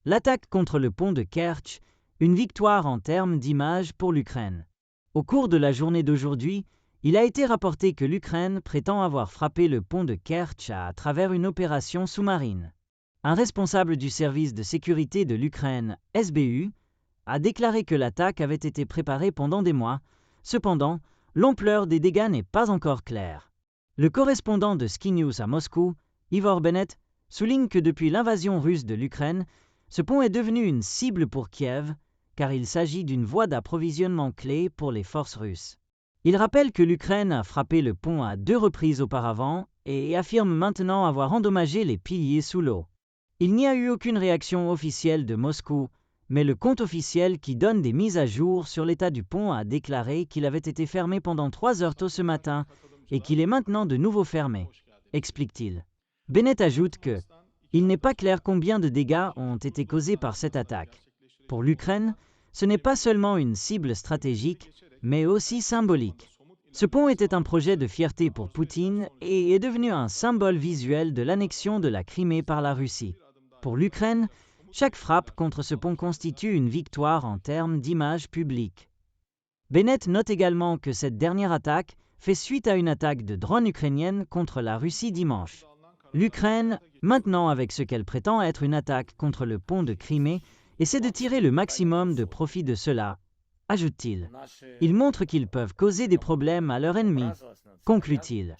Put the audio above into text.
L'attaque contre le pont de Kerch, une victoire en termes d'image pour l'Ukraine. Au cours de la journée d'aujourd'hui, il a été rapporté que l'Ukraine prétend avoir frappé le pont de Kerch à travers une opération sous-marine. Un responsable du service de sécurité de l'Ukraine, SBU, a déclaré que l'attaque avait été préparée pendant des mois. Cependant, l'ampleur des dégâts n'est pas encore claire. Le correspondant de Sky News à Moscou, Ivor Bennett, souligne que depuis l'invasion russe de l'Ukraine, ce pont est devenu une cible pour Kiev, car il s'agit d'une voie d'approvisionnement clé pour les forces russes. Il rappelle que l'Ukraine a frappé le pont à 2 reprises auparavant et affirme maintenant avoir endommagé les piliers sous l'eau. Il n'y a eu aucune réaction officielle de Moscou, mais le compte officiel qui donne des mises à jour sur l'état du pont a déclaré qu'il avait été fermé pendant 3 heures tôt ce matin et qu'il est maintenant de nouveau fermé, explique-t-il. Bennett ajoute que il n'est pas clair combien de dégâts ont été causés par cette attaque. Pour l'Ukraine, ce n'est pas seulement une cible stratégique, mais aussi symbolique. Ce pont était un projet de fierté pour Poutine et est devenu un symbole visuel de l'annexion de la Crimée par la Russie. Pour l'Ukraine, chaque frappe contre ce pont constitue une victoire en termes d'image publique. Bennett note également que cette dernière attaque fait suite à une attaque de drones ukrainiennes contre la Russie dimanche. L'Ukraine, maintenant avec ce qu'elle prétend être une attaque contre le pont de Crimée, essaie de tirer le maximum de profit de cela, ajoute-t-il. Ils montrent qu'ils peuvent causer des problèmes à leurs ennemis, conclut-il.